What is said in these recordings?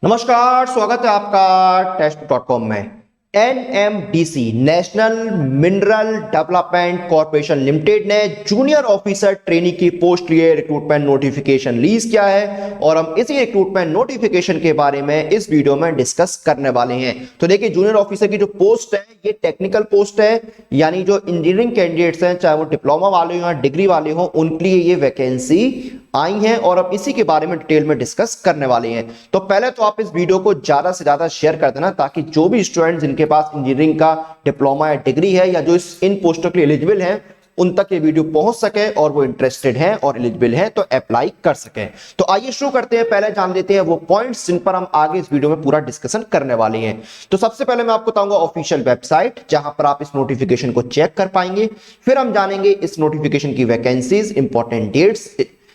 नमस्कार, स्वागत है आपका टेस्ट.com में। NMDC national mineral development corporation limited ने जूनियर ऑफिसर ट्रेनी की पोस्ट लिए रिक्रूटमेंट नोटिफिकेशन रिलीज किया है और हम इसी रिक्रूटमेंट नोटिफिकेशन के बारे में इस वीडियो में डिस्कस करने वाले हैं। तो देखिए, जूनियर ऑफिसर की जो पोस्ट है ये टेक्निकल पोस्ट है, यानी जो इंजीनियरिंग कैंडिडेट्स हैं, चाहे वो डिप्लोमा वाले हो या डिग्री वाले हो, उनके लिए ये वैकेंसी आई हैं और अब इसी के बारे में डिटेल में डिस्कस करने वाले हैं। तो पहले तो आप इस वीडियो को ज्यादा से ज्यादा शेयर कर देना, ताकि जो भी स्टूडेंट्स जिनके पास इंजीनियरिंग का डिप्लोमा या डिग्री है या जो इन पोस्टों के लिए एलिजिबल हैं, उन तक ये वीडियो पहुंच सके और वो इंटरेस्टेड हैं और एलिजिबल हैं तो अप्लाई कर सकें। तो आइए शुरू करते हैं। पहले जान लेते हैं वो पॉइंट्स जिन पर हम आगे इस वीडियो में पूरा डिस्कशन करने वाले हैं। तो सबसे पहले मैं आपको बताऊंगा ऑफिशियल वेबसाइट, जहां पर आप इस नोटिफिकेशन को चेक कर पाएंगे। फिर हम जानेंगे इस नोटिफिकेशन की vacancies, important dates,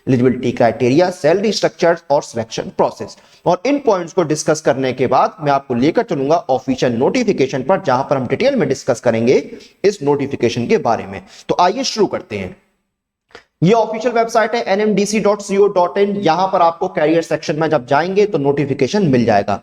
eligibility criteria, salary structure और सिलेक्शन प्रोसेस। और इन पॉइंट्स को डिस्कस करने के बाद मैं आपको लेकर चलूंगा ऑफिशियल नोटिफिकेशन पर, जहां पर हम डिटेल में डिस्कस करेंगे इस नोटिफिकेशन के बारे में। तो आइए शुरू करते हैं। ये ऑफिशियल वेबसाइट है nmdc.co.in। यहां पर आपको कैरियर सेक्शन में जब जाएंगे तो नोटिफिकेशन मिल जाएगा।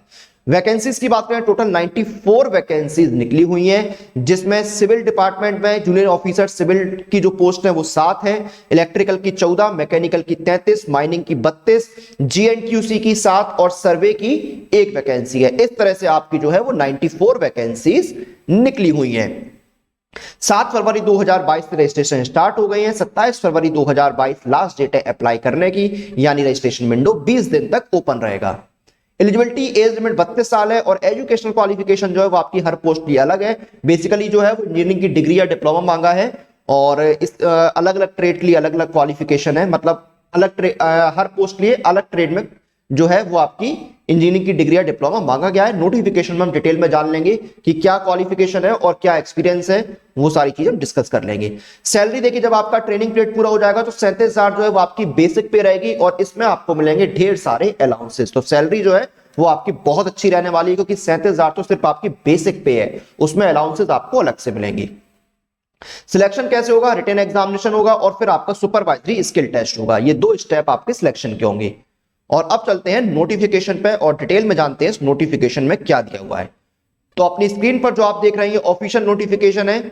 वैकेंसीज की बात करें, टोटल 94 वैकेंसीज निकली हुई हैं, जिसमें सिविल डिपार्टमेंट में जूनियर ऑफिसर सिविल की जो पोस्ट है वो 7 है, इलेक्ट्रिकल की 14, मैकेनिकल की 33, माइनिंग की 32, GNQC की 7 और सर्वे की 1 वैकेंसी है। इस तरह से आपकी जो है वो 94 वैकेंसीज निकली हुई हैं। 7 फरवरी 2022 से रजिस्ट्रेशन स्टार्ट हो गई है। 27 फरवरी 2022 लास्ट डेट है अप्लाई करने की, यानी रजिस्ट्रेशन विंडो 20 दिन तक ओपन रहेगा। एलिजिबिलिटी एज लिमिट 32 साल है और एजुकेशनल क्वालिफिकेशन जो है वो आपकी हर पोस्ट की अलग है। बेसिकली जो है वो इंजीनियरिंग की डिग्री या डिप्लोमा मांगा है और इस अलग अलग ट्रेड के लिए अलग अलग क्वालिफिकेशन है, मतलब हर पोस्ट के लिए अलग ट्रेड में जो है वो आपकी इंजीनियरिंग की डिग्री या डिप्लोमा मांगा गया है। नोटिफिकेशन में हम डिटेल में जान लेंगे कि क्या क्वालिफिकेशन है और क्या एक्सपीरियंस है, वो सारी चीजें हम डिस्कस कर लेंगे। सैलरी देखिए, जब आपका ट्रेनिंग पीरियड पूरा हो जाएगा तो 37,000 जो है वो आपकी बेसिक पे रहेगी और इसमें आपको मिलेंगे ढेर सारे अलाउंसेस। तो सैलरी जो है वो आपकी बहुत अच्छी रहने वाली है, क्योंकि 37,000 तो सिर्फ आपकी बेसिक पे है, उसमें अलाउंसेस आपको अलग से मिलेंगी। सिलेक्शन कैसे होगा? रिटन एग्जामिनेशन होगा और फिर आपका सुपरवाइजरी स्किल टेस्ट होगा। ये 2 स्टेप आपके सिलेक्शन के होंगे। और अब चलते हैं नोटिफिकेशन पे और डिटेल में जानते हैं इस नोटिफिकेशन में क्या दिया हुआ है। तो अपनी स्क्रीन पर जो आप देख रहे हैं ऑफिशियल नोटिफिकेशन है।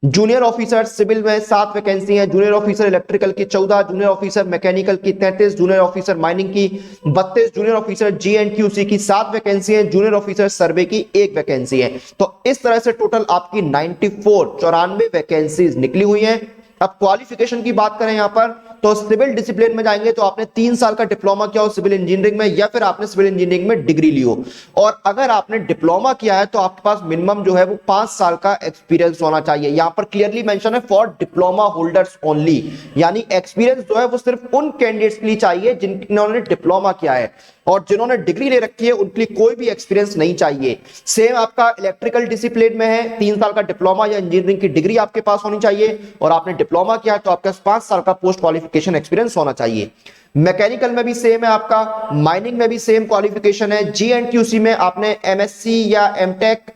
जूनियर ऑफिसर सिविल में 7 वैकेंसी है, जूनियर ऑफिसर इलेक्ट्रिकल की 14, जूनियर ऑफिसर मैकेनिकल की 33, जूनियर ऑफिसर माइनिंग की 32, जूनियर ऑफिसर GNQC की 7 वैकेंसी है, जूनियर ऑफिसर सर्वे की 1 वैकेंसी है। तो इस तरह से टोटल आपकी 94 वैकेंसीज निकली हुई हैं। अब क्वालिफिकेशन की बात करें यहां पर, तो सिविल डिसिप्लिन में जाएंगे तो आपने 3 साल का डिप्लोमा किया हो सिविल इंजीनियरिंग में, या फिर आपने सिविल इंजीनियरिंग में डिग्री ली हो। और अगर आपने डिप्लोमा किया है तो आपके पास मिनिमम जो है वो 5 साल का एक्सपीरियंस होना चाहिए। यहां पर क्लियरली मेंशन है फॉर डिप्लोमा होल्डर्स ओनली, यानी एक्सपीरियंस जो है वो सिर्फ उन कैंडिडेट्स के लिए चाहिए जिन्होंने डिप्लोमा किया है, और जिन्होंने डिग्री ले रखी है उनके लिए कोई भी एक्सपीरियंस नहीं चाहिए। सेम आपका इलेक्ट्रिकल डिसिप्लिन में है, 3 साल का डिप्लोमा या इंजीनियरिंग की डिग्री आपके पास होनी चाहिए, और आपने डिप्लोमा किया तो आपके पास 5 साल का पोस्ट क्वालिफिकेशन एक्सपीरियंस होना चाहिए। मैकेनिकल में भी सेम है आपका, माइनिंग में भी सेम क्वालिफिकेशन है। GNQC में आपने MSc या MTech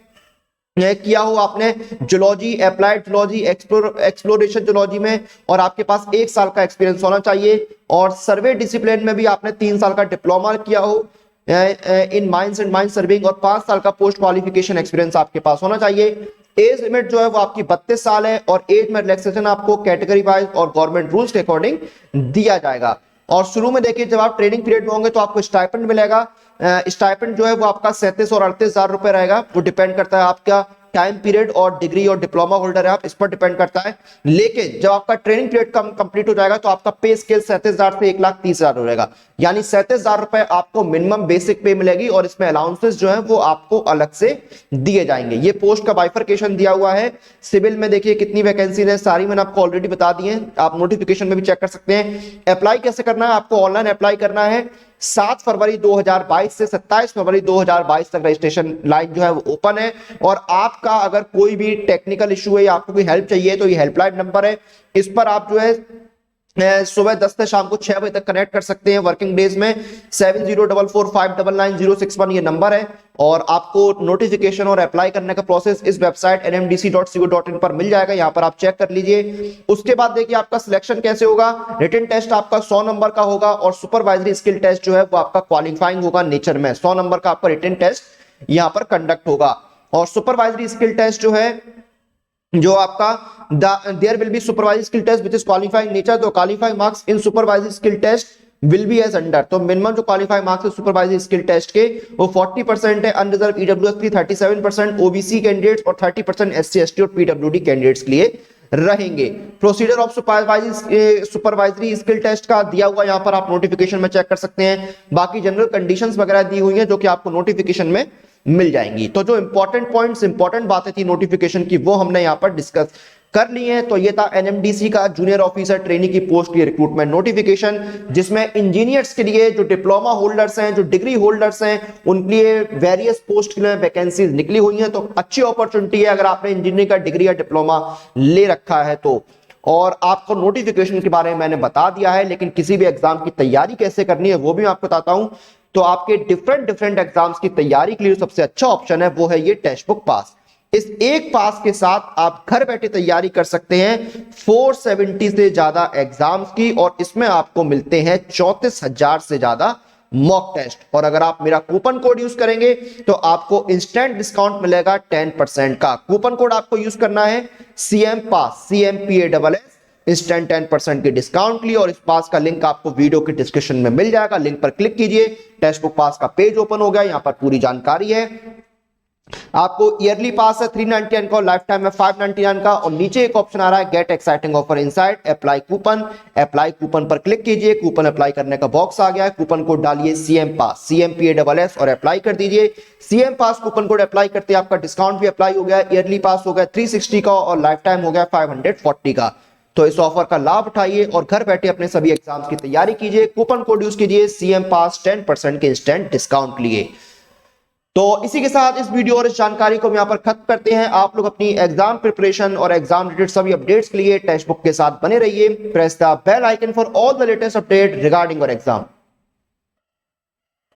किया हो, आपने zoology, applied zoology, exploration zoology में, और आपके पास 1 साल का एक्सपीरियंस होना चाहिए। और सर्वे डिसिप्लिन में भी आपने 3 साल का डिप्लोमा किया हो इन माइंस एंड माइन सर्विंग, और 5 साल का पोस्ट क्वालिफिकेशन एक्सपीरियंस आपके पास होना चाहिए। एज लिमिट जो है वो आपकी 32 साल है और एज में रिलैक्सेशन आपको कैटेगरी वाइज और गवर्नमेंट रूल्स के अकॉर्डिंग दिया जाएगा। और शुरू में देखिए, जब आप ट्रेनिंग पीरियड में होंगे तो आपको स्टाइपेंड मिलेगा। स्टाइपेंड जो है वो आपका 37 और 38,000 रुपए रहेगा। वो डिपेंड करता है आपका टाइम पीरियड और डिग्री और डिप्लोमा होल्डर है आप, इस पर डिपेंड करता है। लेकिन जब आपका ट्रेनिंग पीरियड कंप्लीट हो जाएगा तो आपका पे स्केल 37,000 से 1,30,000 हो जाएगा, यानी 37,000 रुपए आपको मिनिमम बेसिक पे मिलेगी और इसमें अलाउंसेस जो है वो आपको अलग से दिए जाएंगे। ये पोस्ट का बाइफरकेशन दिया हुआ है। सिविल में देखिए कितनी वैकेंसी है, सारी मैंने आपको ऑलरेडी बता दी है, आप नोटिफिकेशन में भी चेक कर सकते हैं। अप्लाई कैसे करना है? आपको ऑनलाइन अप्लाई करना है। 7 फरवरी 2022 से 27 फरवरी 2022 तक रजिस्ट्रेशन लाइन जो है वो ओपन है। और आपका अगर कोई भी टेक्निकल इशू है या आपको कोई हेल्प चाहिए तो ये हेल्पलाइन नंबर है, इस पर आप जो है सुबह 10 से शाम को 6 बजे तक कनेक्ट कर सकते हैं वर्किंग डेज में। 7044599061 ये नंबर है। और आपको नोटिफिकेशन और अप्लाई करने का प्रोसेस इस वेबसाइट nmdc.co.in पर मिल जाएगा, यहां पर आप चेक कर लीजिए। उसके बाद देखिए आपका सिलेक्शन कैसे होगा। रिटन टेस्ट आपका 100 नंबर का होगा और सुपरवाइजरी स्किल टेस्ट जो है वो आपका क्वालिफाइंग होगा नेचर में। 100 नंबर का आपका रिटन टेस्ट यहां पर कंडक्ट होगा। और सुपरवाइजरी स्किल टेस्ट जो है जो आपका there will be supervisory skill test which is qualifying nature, तो qualifying marks in supervisory skill test will be as under. तो मिनिमम जो क्वालिफाइंग मार्क्स है सुपरवाइजरी स्किल टेस्ट के वो 40% है अनरिजर्व ईडब्ल्यूएस की, 37% ओबीसी कैंडिडेट्स और 30% एससी एसटी और पीडब्ल्यूडी कैंडिडेट्स के लिए रहेंगे। Procedure of supervisory skill test का दिया हुआ यहां पर आप नोटिफिकेशन में चेक कर सकते हैं। बाकी जनरल कंडीशंस वगैरह दी हुई हैं जो कि आपको नोटिफिकेशन में मिल जाएंगी। तो जो इंपॉर्टेंट पॉइंट्स इंपॉर्टेंट बातें थी नोटिफिकेशन की वो हमने यहां पर डिस्कस कर ली है। तो ये था एनएमडीसी का जूनियर ऑफिसर ट्रेनी की पोस्ट की रिक्रूटमेंट नोटिफिकेशन, जिसमें इंजीनियर्स के लिए जो डिप्लोमा होल्डर्स हैं, जो डिग्री होल्डर्स हैं, उनके लिए वेरियस पोस्ट के लिए वैकेंसीज निकली हुई हैं। तो अच्छी अपॉर्चुनिटी है अगर आपने इंजीनियरिंग का डिग्री या डिप्लोमा ले रखा है तो। और आपको नोटिफिकेशन के बारे में मैंने बता दिया है, लेकिन किसी भी एग्जाम की तैयारी कैसे करनी है वो भी मैं आपको बताता हूं। तो आपके डिफरेंट एग्जाम्स की तैयारी के लिए सबसे अच्छा ऑप्शन है वो है ये टेक्स्ट बुक पास। इस एक पास के साथ आप घर बैठे तैयारी कर सकते हैं 470 से ज्यादा एग्जाम्स की, और इसमें आपको मिलते हैं 34,000 से ज्यादा मॉक टेस्ट। और अगर आप मेरा कूपन कोड यूज करेंगे तो आपको इंस्टेंट डिस्काउंट मिलेगा 10% का। कूपन कोड आपको यूज करना है CM पास, CMPASS, इंस्टेंट 10% की डिस्काउंट के लिए। और इस पास का लिंक आपको वीडियो के डिस्क्रिप्शन में मिल जाएगा, लिंक पर क्लिक कीजिए, टेक्स्ट बुक पास का पेज ओपन हो गया, यहां पर पूरी जानकारी है। आपको ईयरली पास है 399 का और लाइफ टाइम में 599 का। और नीचे एक ऑप्शन आ रहा है gate exciting offer inside apply coupon. Apply coupon पर क्लिक कीजिए, कूपन अप्लाई करने का बॉक्स आ गया है। कूपन कोड डालिए CM पास, CMPASS और अप्लाई कर दीजिए। CM पास कूपन कोड अप्लाई करते आपका डिस्काउंट भी अप्लाई हो गया। ईयरली पास हो गया 360 का और लाइफ टाइम हो गया 540 का। तो इस ऑफर का लाभ उठाइए और घर बैठे अपने सभी एग्जाम्स की तैयारी कीजिए। कूपन कोड यूज कीजिए CM पास, 10% के इंस्टेंट डिस्काउंट लिए। तो इसी के साथ इस वीडियो और इस जानकारी को हम यहाँ पर खत्म करते हैं। आप लोग अपनी एग्जाम प्रिपरेशन और एग्जाम रिलेटेड सभी अपडेट्स के लिए टेक्स्ट बुक के साथ बने रहिए। Press the bell icon for all the latest update regarding your exam.